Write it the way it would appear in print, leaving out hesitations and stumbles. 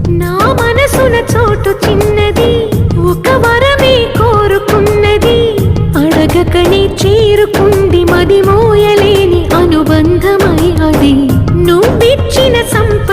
నా మనసున చోటు చిన్నది, ఒక వరమే కోరుకున్నది. అడగకనే చేరుకుంది మది మోయలేని అనుబంధమై అది. నువ్విచ్చిన సంపద